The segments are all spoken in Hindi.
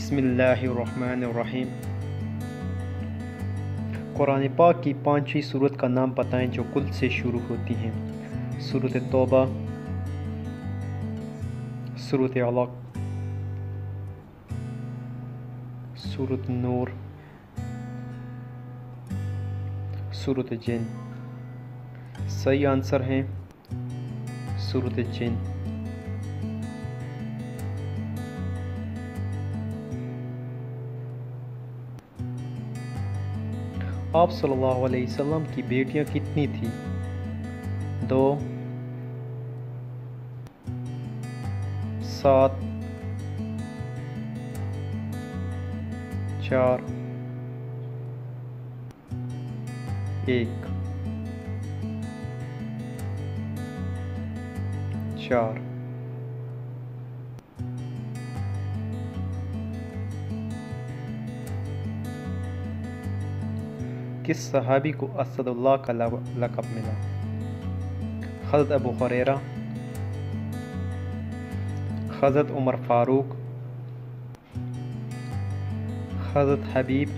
बिस्मिल्लाहिर्रहमानिर्रहीम। कुरान पाक की 5वीं सूरत का नाम बताएं जो कुल से शुरू होती हैं। सूरत तौबा, सूरत अलक, सूरत नूर, सूरत जिन। सही आंसर हैं सूरत जिन। आप सल्लल्लाहु अलैहि वसल्लम की बेटियां कितनी थी? 2, 7, 4, 1, 4। किस सहाबी को असदुल्लाह का लक़ब मिला? हज़रत अबू हुरैरा, हज़रत उमर फ़ारूक, हज़रत हबीब,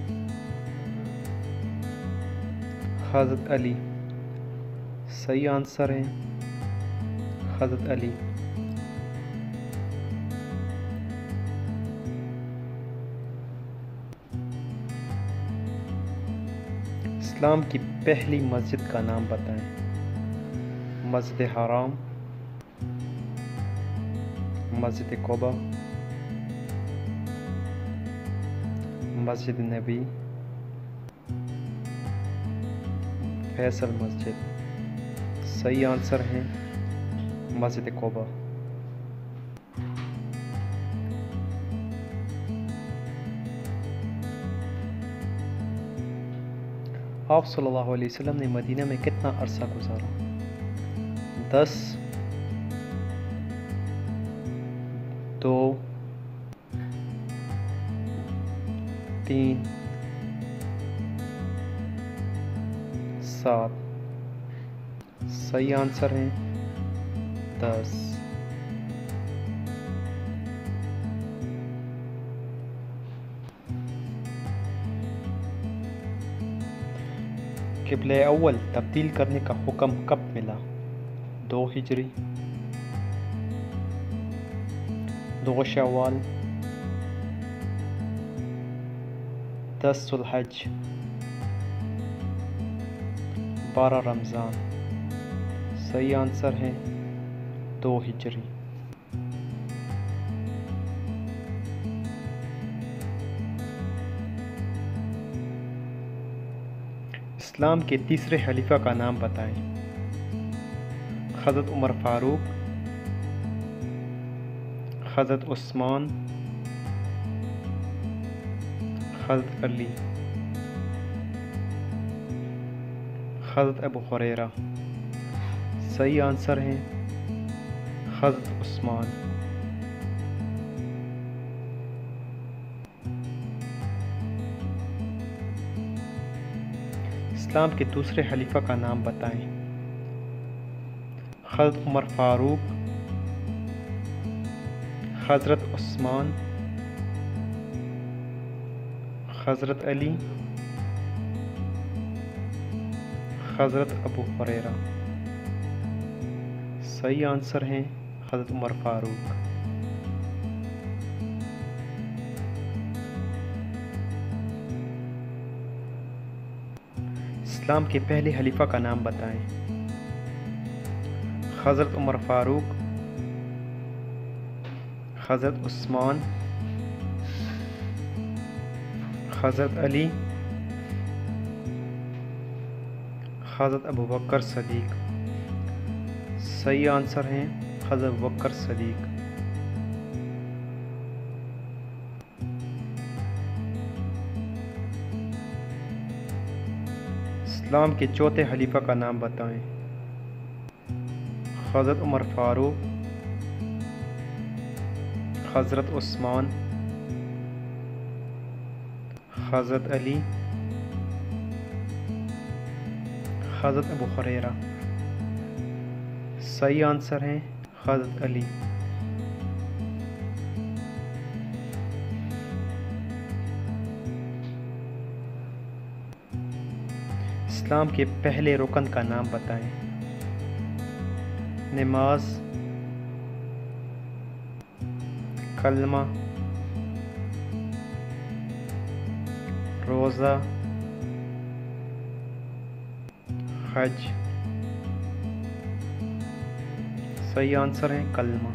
हज़रत अली। सही आंसर है हज़रत अली। इस्लाम की पहली मस्जिद का नाम बताएं। मस्जिद हराम, मस्जिद कुबा, मस्जिद नबी, फैसल मस्जिद। सही आंसर है मस्जिद कुबा। आप सल्लल्लाहु अलैहि वसल्लम ने मदीना में कितना अरसा गुजारा? 10, 2, 3, 7। सही आंसर है 10। क़िबला अव्वल तब्दील करने का हुक्म कब मिला? 2 हिजरी, 2 शव्वाल, 10 ज़ुल्हज, 12 रमज़ान। सही आंसर है 2 हिजरी। इस्लाम के तीसरे खलीफा का नाम बताएं। हज़रत उमर फ़ारूक, हज़रत उस्मान, हज़रत अली, हज़रत अबू हुरैरा। सही आंसर है हज़रत उस्मान। इस्लाम के दूसरे खलीफा का नाम बताएं। हज़रत उमर फ़ारूक, हज़रत उस्मान, हज़रत अली, हज़रत अबू हुरैरा। सही आंसर है हज़रत उमर फ़ारूक। इस्लाम के पहले खलीफा का नाम बताएं। हज़रत उमर फ़ारूक, हज़रत उस्मान, हज़रत अली, हज़रत अबू बकर सदीक़। सही आंसर है हज़रत अबू बकर सदीक़। इस्लाम के चौथे खलीफा का नाम बताएं। हज़रत उमर फ़ारूक, हज़रत उस्मान, हज़रत अली, हज़रत अबू हुरैरा। सही आंसर है हज़रत अली। इस्लाम के पहले रुकन का नाम बताएं। नमाज, कलमा, रोज़ा, हज। सही आंसर है कलमा।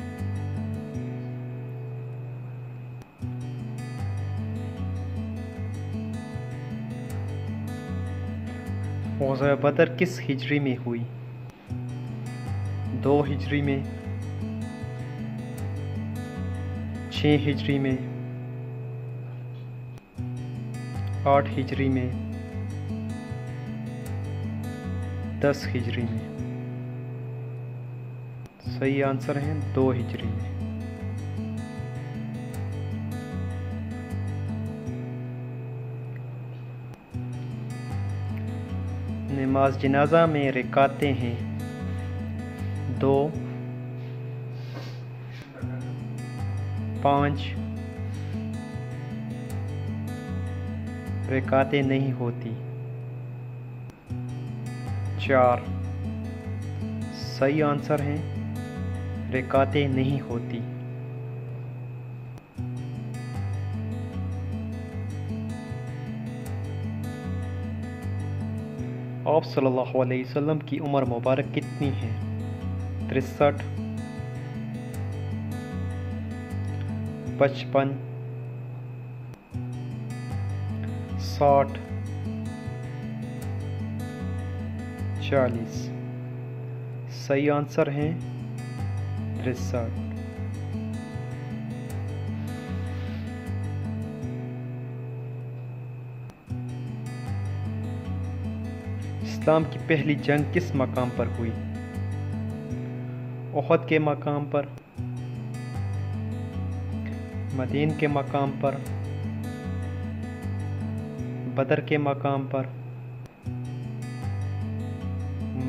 ग़ज़वा बदर किस हिजरी में हुई? 2 हिजरी में, 6 हिजरी में, 8 हिजरी में, 10 हिजरी में। सही आंसर है 2 हिजरी में। नमाज जनाजा में रकातें हैं 2, 5। रकातें नहीं होती 4। सही आंसर है रकातें नहीं होती। आप सल्लल्लाहु अलैहि वसल्लम की उम्र मुबारक कितनी है? 63, 55, 60, 40। सही आंसर है 63। इस्लाम की पहली जंग किस मकाम पर हुई? उहद के मकाम पर, मदीन के मकाम पर, बदर के मकाम पर,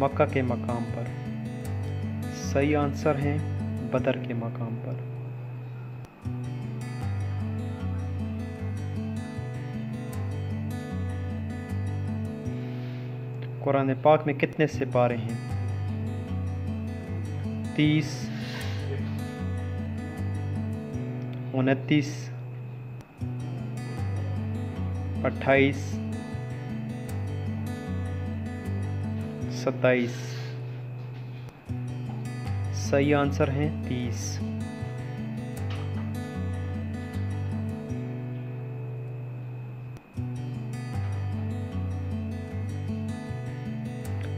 मक्का के मकाम पर। सही आंसर है बदर के मकाम पर। कुरान पाक में कितने सिपारे हैं? 30, 29, 28, 27। सही आंसर है 30।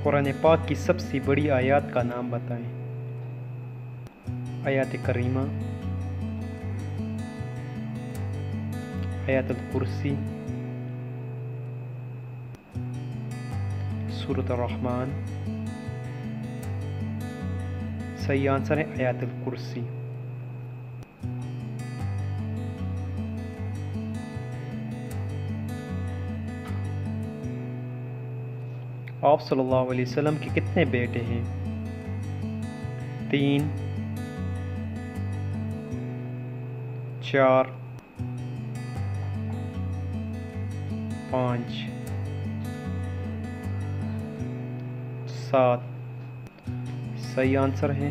कुरान पाक की सबसे बड़ी आयत का नाम बताएं। आयत करीमा, आयतुल कुर्सी, सूरत रहमान। सही आंसर है आयतुल कुर्सी। आप सल्लल्लाहु अलैहि वसल्लम के कितने बेटे हैं? 3, 4, 5, 7। सही आंसर है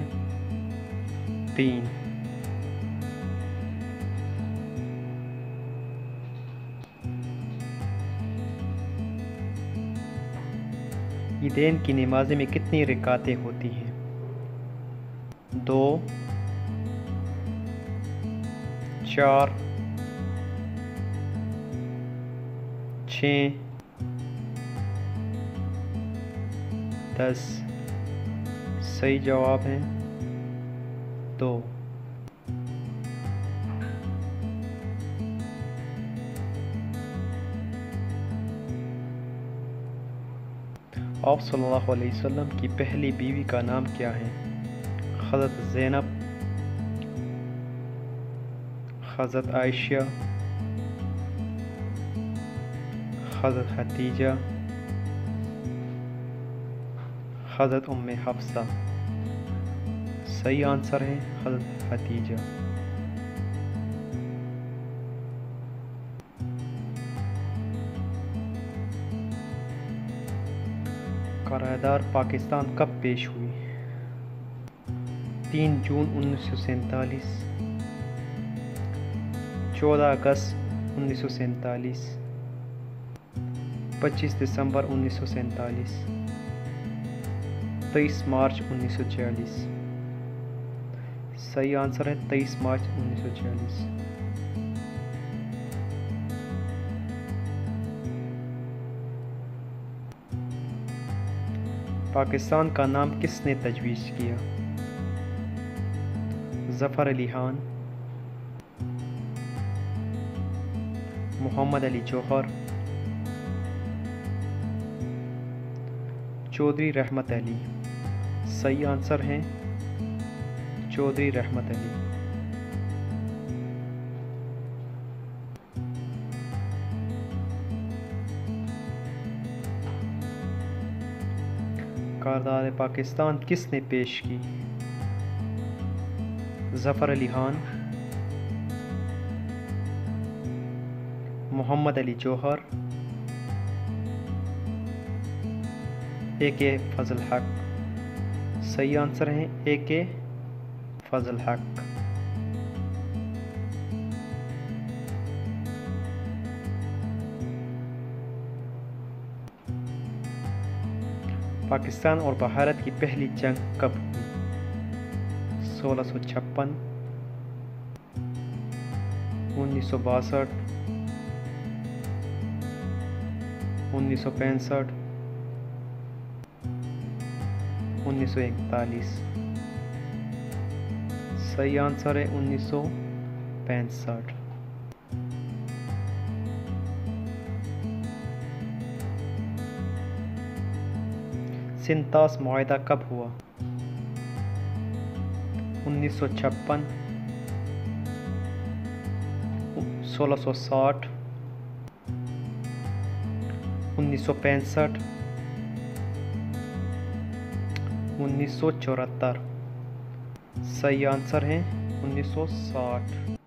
3। ईदैन की नमाज़ में कितनी रकातें होती हैं? 2, 4, 6, 10। सही जवाब है 2। आप सल्लल्लाहु अलैहि वसल्लम की पहली बीवी का नाम क्या है? हज़रत ज़ैनब, हज़रत आयशा, हज़रत खदीजा, हज़रत उम्मे हफ्सा। सही आंसर है हज़रत खदीजा। करारदाद पाकिस्तान कब पेश हुई? 3 जून 1947, 14 अगस्त 1947, 25 दिसंबर 1947, 23 मार्च 1946। सही आंसर है 23 मार्च 1946। पाकिस्तान का नाम किसने तजवीज़ किया? ज़फ़र अली खान, मोहम्मद अली जौहर, चौधरी रहमत अली। सही आंसर हैं चौधरी रहमत अली। करारदाद पाकिस्तान किसने पेश की? ज़फ़र अली खान, मोहम्मद अली जौहर, ए.के. फजल हक। सही आंसर हैं ए.के. फजल हक। पाकिस्तान और भारत की पहली जंग कब हुई? 1656, 1962, 1965, 1941। सही आंसर है 1965। सिंतास मुआहदा कब हुआ? 1956, 1660, 1965, 1974। सही आंसर है 1960।